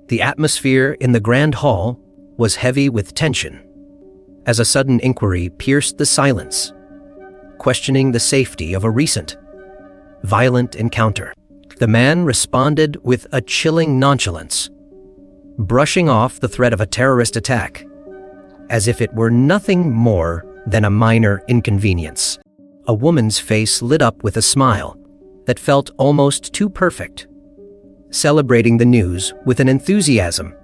The atmosphere in the grand hall was heavy with tension, as a sudden inquiry pierced the silence, questioning the safety of a recent, violent encounter. The man responded with a chilling nonchalance, brushing off the threat of a terrorist attack, as if it were nothing more than a minor inconvenience. A woman's face lit up with a smile that felt almost too perfect, celebrating the news with an enthusiasm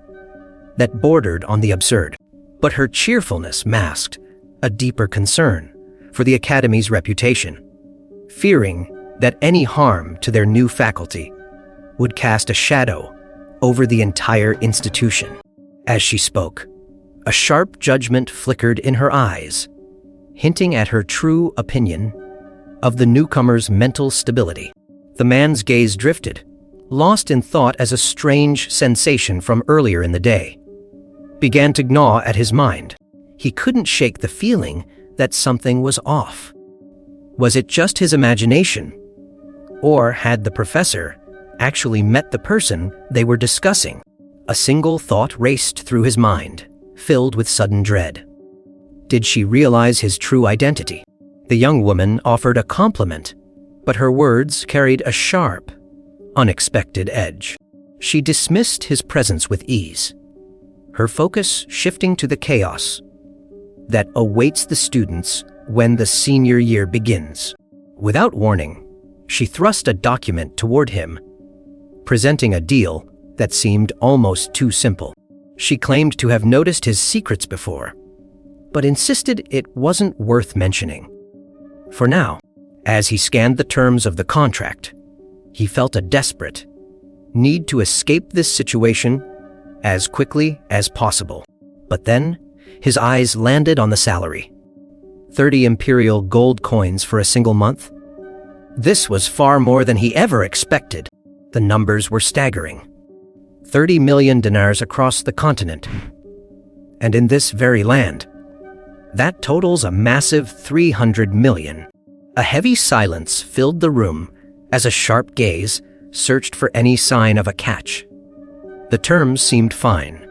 that bordered on the absurd. But her cheerfulness masked a deeper concern for the Academy's reputation, fearing that any harm to their new faculty would cast a shadow over the entire institution. As she spoke, a sharp judgment flickered in her eyes, hinting at her true opinion of the newcomer's mental stability. The man's gaze drifted, lost in thought as a strange sensation from earlier in the day began to gnaw at his mind. He couldn't shake the feeling that something was off. Was it just his imagination? Or had the professor actually met the person they were discussing? A single thought raced through his mind, filled with sudden dread. Did she realize his true identity? The young woman offered a compliment, but her words carried a sharp, unexpected edge. She dismissed his presence with ease, her focus shifting to the chaos that awaits the students when the senior year begins. Without warning, she thrust a document toward him, presenting a deal that seemed almost too simple. She claimed to have noticed his secrets before, but insisted it wasn't worth mentioning. For now, as he scanned the terms of the contract, he felt a desperate need to escape this situation as quickly as possible. But then, his eyes landed on the salary. 30 imperial gold coins for a single month? This was far more than he ever expected. The numbers were staggering. 30 million dinars across the continent. And in this very land, that totals a massive 300 million. A heavy silence filled the room as a sharp gaze searched for any sign of a catch. The terms seemed fine,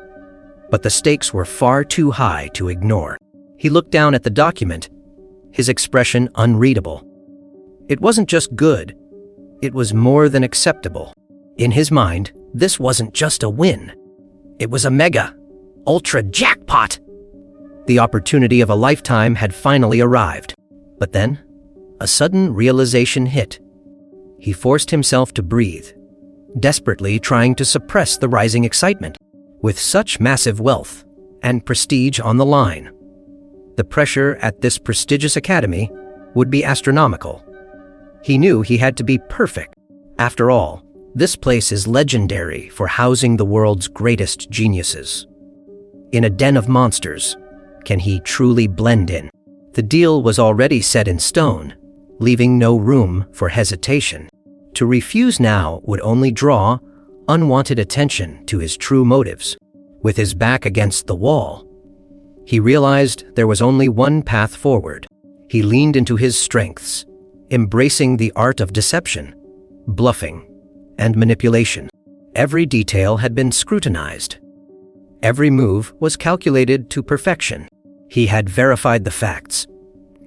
but the stakes were far too high to ignore. He looked down at the document, his expression unreadable. It wasn't just good, it was more than acceptable. In his mind, this wasn't just a win. It was a mega, ultra jackpot. The opportunity of a lifetime had finally arrived. But then, a sudden realization hit. He forced himself to breathe, desperately trying to suppress the rising excitement. With such massive wealth and prestige on the line, the pressure at this prestigious academy would be astronomical. He knew he had to be perfect. After all, this place is legendary for housing the world's greatest geniuses. In a den of monsters, can he truly blend in? The deal was already set in stone, leaving no room for hesitation. To refuse now would only draw unwanted attention to his true motives. With his back against the wall, he realized there was only one path forward. He leaned into his strengths, embracing the art of deception, bluffing, and manipulation. Every detail had been scrutinized. Every move was calculated to perfection. He had verified the facts,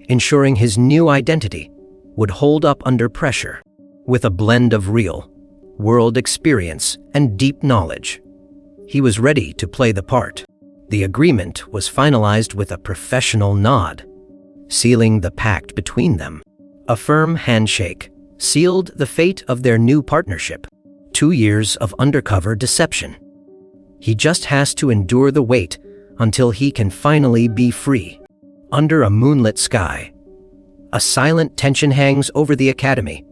ensuring his new identity would hold up under pressure. With a blend of real world experience and deep knowledge, he was ready to play the part. The agreement was finalized with a professional nod, sealing the pact between them. A firm handshake sealed the fate of their new partnership. 2 years of undercover deception. He just has to endure the wait until he can finally be free. Under a moonlit sky, a silent tension hangs over the academy,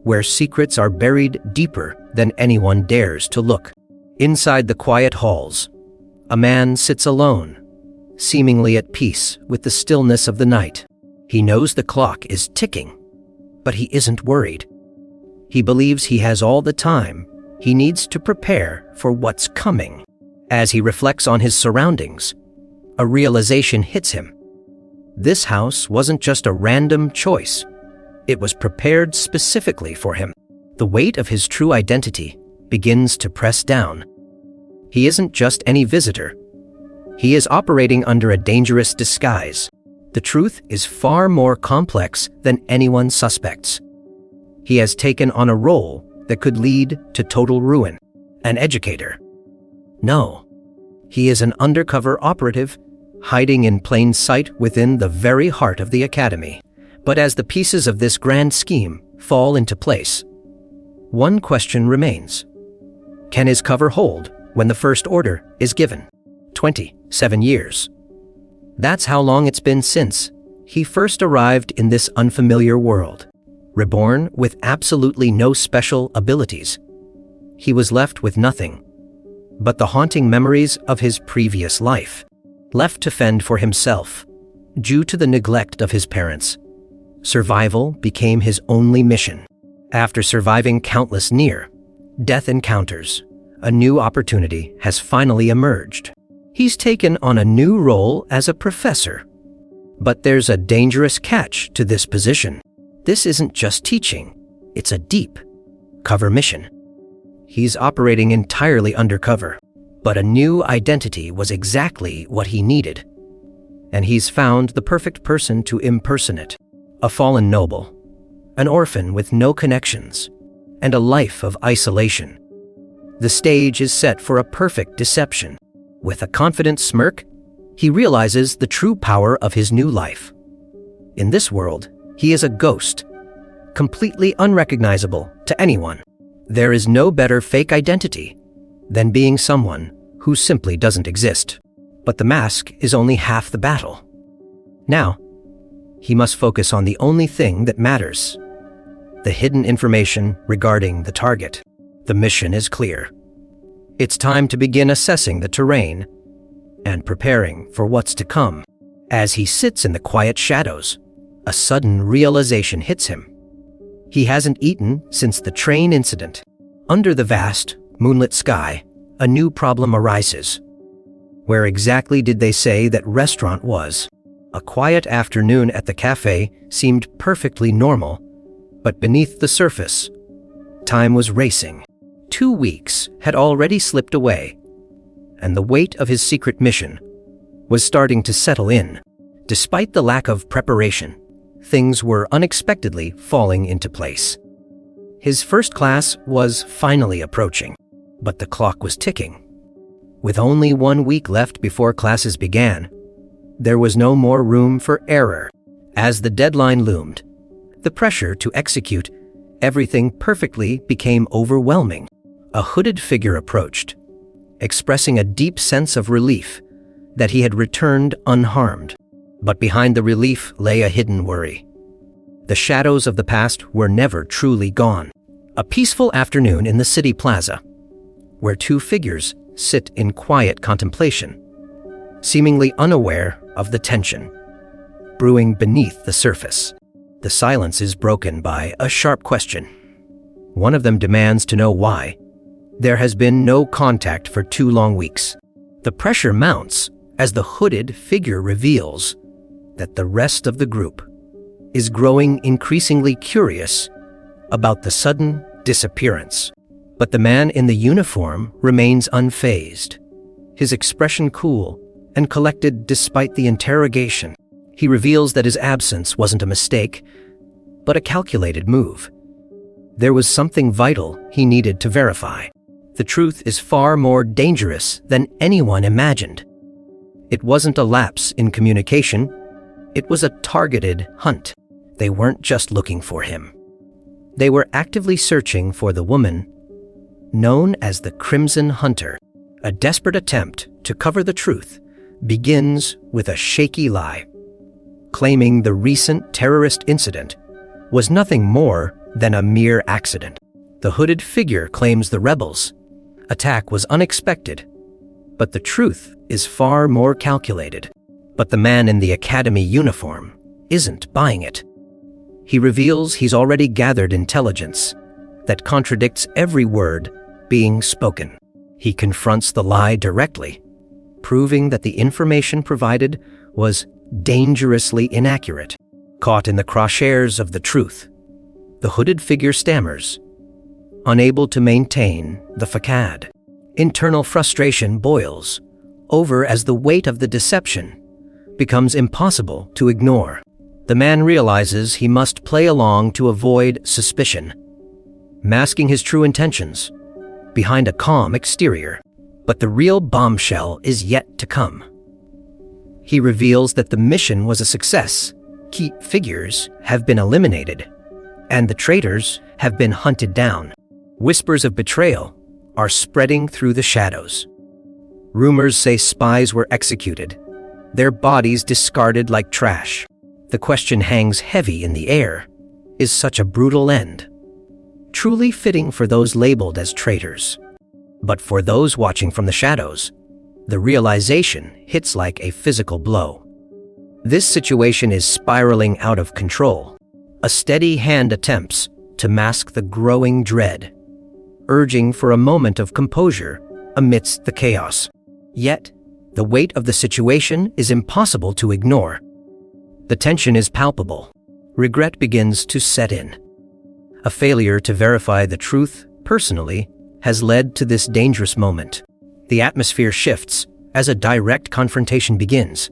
where secrets are buried deeper than anyone dares to look. Inside the quiet halls, a man sits alone, seemingly at peace with the stillness of the night. He knows the clock is ticking, but he isn't worried. He believes he has all the time he needs to prepare for what's coming. As he reflects on his surroundings, a realization hits him. This house wasn't just a random choice. It was prepared specifically for him. The weight of his true identity begins to press down, He isn't just any visitor. He is operating under a dangerous disguise. The truth is far more complex than anyone suspects. He has taken on a role that could lead to total ruin. An educator. No. He is an undercover operative, hiding in plain sight within the very heart of the academy. But as the pieces of this grand scheme fall into place, one question remains. Can his cover hold when the first order is given? 27 years. That's how long it's been since he first arrived in this unfamiliar world. Reborn with absolutely no special abilities, he was left with nothing but the haunting memories of his previous life, left to fend for himself. Due to the neglect of his parents, survival became his only mission. After surviving countless near-death encounters, a new opportunity has finally emerged. He's taken on a new role as a professor. But there's a dangerous catch to this position. This isn't just teaching, it's a deep cover mission. He's operating entirely undercover, but a new identity was exactly what he needed. And he's found the perfect person to impersonate. A fallen noble, an orphan with no connections, and a life of isolation. The stage is set for a perfect deception. With a confident smirk, he realizes the true power of his new life. In this world, he is a ghost, completely unrecognizable to anyone. There is no better fake identity than being someone who simply doesn't exist. But the mask is only half the battle. Now, he must focus on the only thing that matters: the hidden information regarding the target. The mission is clear. It's time to begin assessing the terrain and preparing for what's to come. As he sits in the quiet shadows, a sudden realization hits him. He hasn't eaten since the train incident. Under the vast, moonlit sky, a new problem arises. Where exactly did they say that restaurant was? A quiet afternoon at the cafe seemed perfectly normal, but beneath the surface, time was racing. 2 weeks had already slipped away, and the weight of his secret mission was starting to settle in. Despite the lack of preparation, things were unexpectedly falling into place. His first class was finally approaching, but the clock was ticking. With only 1 week left before classes began, there was no more room for error. As the deadline loomed, the pressure to execute everything perfectly became overwhelming. A hooded figure approached, expressing a deep sense of relief that he had returned unharmed. But behind the relief lay a hidden worry. The shadows of the past were never truly gone. A peaceful afternoon in the city plaza, where two figures sit in quiet contemplation, seemingly unaware of the tension brewing beneath the surface. The silence is broken by a sharp question. One of them demands to know why there has been no contact for 2 long weeks. The pressure mounts as the hooded figure reveals that the rest of the group is growing increasingly curious about the sudden disappearance. But the man in the uniform remains unfazed, his expression cool and collected despite the interrogation. He reveals that his absence wasn't a mistake, but a calculated move. There was something vital he needed to verify. The truth is far more dangerous than anyone imagined. It wasn't a lapse in communication, it was a targeted hunt. They weren't just looking for him. They were actively searching for the woman known as the Crimson Hunter. A desperate attempt to cover the truth begins with a shaky lie, claiming the recent terrorist incident was nothing more than a mere accident. The hooded figure claims the rebels' attack was unexpected, but the truth is far more calculated. But the man in the academy uniform isn't buying it. He reveals he's already gathered intelligence that contradicts every word being spoken. He confronts the lie directly, proving that the information provided was dangerously inaccurate. Caught in the crosshairs of the truth, the hooded figure stammers, unable to maintain the facade. Internal frustration boils over as the weight of the deception becomes impossible to ignore. The man realizes he must play along to avoid suspicion, masking his true intentions behind a calm exterior. But the real bombshell is yet to come. He reveals that the mission was a success. Key figures have been eliminated, and the traitors have been hunted down. Whispers of betrayal are spreading through the shadows. Rumors say spies were executed, their bodies discarded like trash. The question hangs heavy in the air. Is such a brutal end truly fitting for those labeled as traitors? But for those watching from the shadows, the realization hits like a physical blow. This situation is spiraling out of control. A steady hand attempts to mask the growing dread, urging for a moment of composure amidst the chaos. Yet, the weight of the situation is impossible to ignore. The tension is palpable. Regret begins to set in. A failure to verify the truth personally has led to this dangerous moment. The atmosphere shifts as a direct confrontation begins.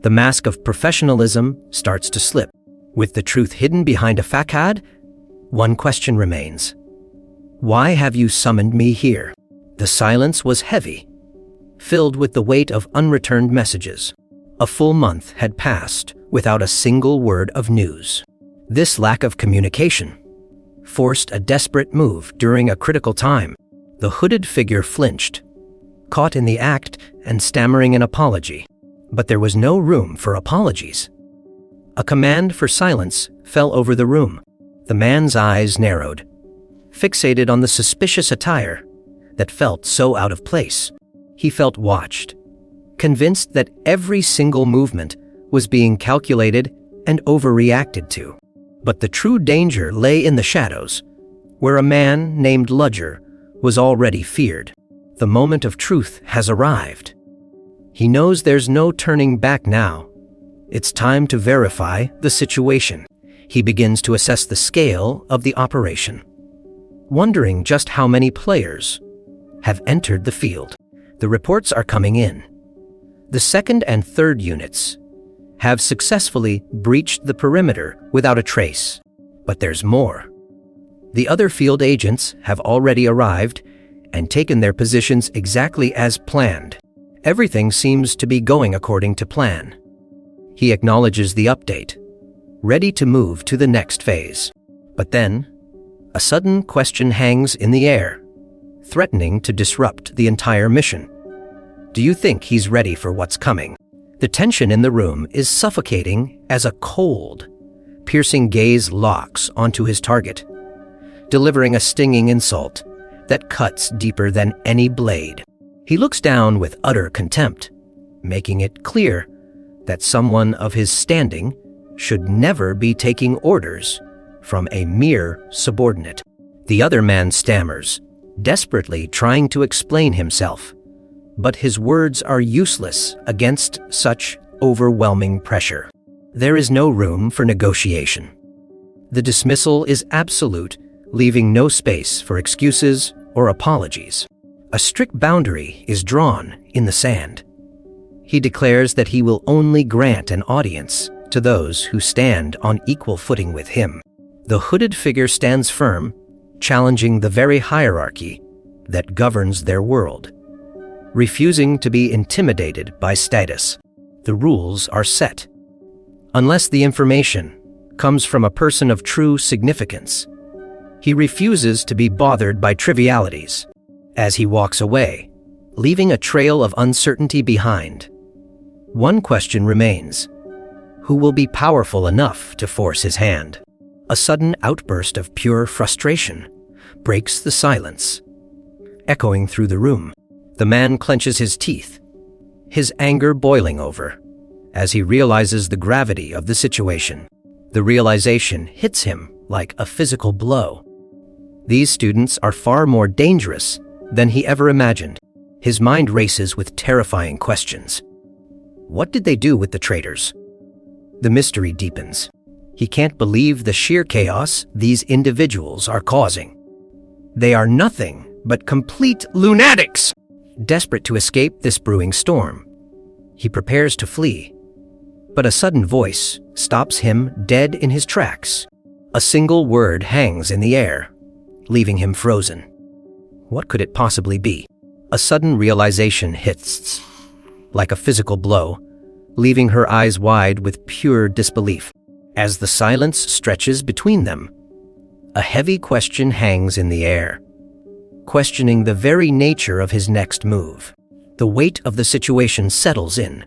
The mask of professionalism starts to slip. With the truth hidden behind a facade, one question remains. Why have you summoned me here? The silence was heavy, filled with the weight of unreturned messages. A full month had passed without a single word of news. This lack of communication forced a desperate move during a critical time. The hooded figure flinched, caught in the act and stammering an apology. But there was no room for apologies. A command for silence fell over the room. The man's eyes narrowed, fixated on the suspicious attire that felt so out of place. He felt watched, convinced that every single movement was being calculated and overreacted to. But the true danger lay in the shadows, where a man named Ludger was already feared. The moment of truth has arrived. He knows there's no turning back now. It's time to verify the situation. He begins to assess the scale of the operation, wondering just how many players have entered the field. The reports are coming in. The second and third units have successfully breached the perimeter without a trace. But there's more. The other field agents have already arrived and taken their positions exactly as planned. Everything seems to be going according to plan. He acknowledges the update, ready to move to the next phase. But then, a sudden question hangs in the air, threatening to disrupt the entire mission. Do you think he's ready for what's coming? The tension in the room is suffocating as a cold, piercing gaze locks onto his target, delivering a stinging insult that cuts deeper than any blade. He looks down with utter contempt, making it clear that someone of his standing should never be taking orders from a mere subordinate. The other man stammers, desperately trying to explain himself, but his words are useless against such overwhelming pressure. There is no room for negotiation. The dismissal is absolute, leaving no space for excuses or apologies. A strict boundary is drawn in the sand. He declares that he will only grant an audience to those who stand on equal footing with him. The hooded figure stands firm, challenging the very hierarchy that governs their world, refusing to be intimidated by status. The rules are set. Unless the information comes from a person of true significance, he refuses to be bothered by trivialities. As he walks away, leaving a trail of uncertainty behind, one question remains. Who will be powerful enough to force his hand? A sudden outburst of pure frustration breaks the silence, echoing through the room. The man clenches his teeth, his anger boiling over, as he realizes the gravity of the situation. The realization hits him like a physical blow. These students are far more dangerous than he ever imagined. His mind races with terrifying questions. What did they do with the traitors? The mystery deepens. He can't believe the sheer chaos these individuals are causing. They are nothing but complete lunatics. Desperate to escape this brewing storm, he prepares to flee. But a sudden voice stops him dead in his tracks. A single word hangs in the air, leaving him frozen. What could it possibly be? A sudden realization hits, like a physical blow, leaving her eyes wide with pure disbelief. As the silence stretches between them, a heavy question hangs in the air, questioning the very nature of his next move. The weight of the situation settles in,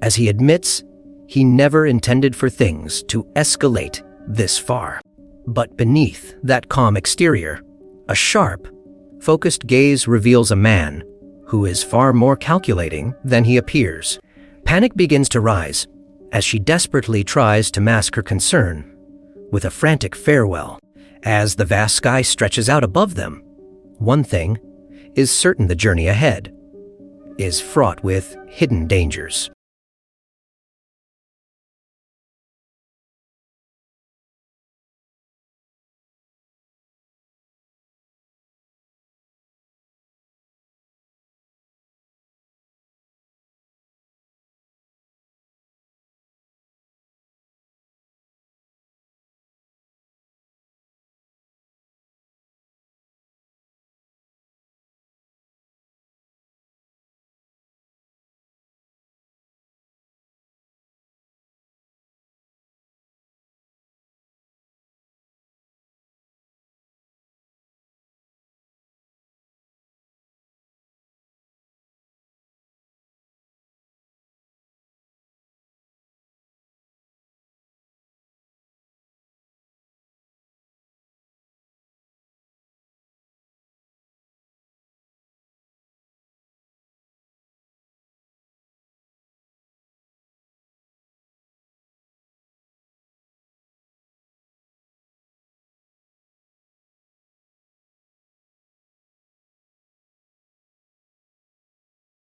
as he admits he never intended for things to escalate this far. But beneath that calm exterior, a sharp, focused gaze reveals a man who is far more calculating than he appears. Panic begins to rise as she desperately tries to mask her concern with a frantic farewell. As the vast sky stretches out above them, one thing is certain: the journey ahead is fraught with hidden dangers.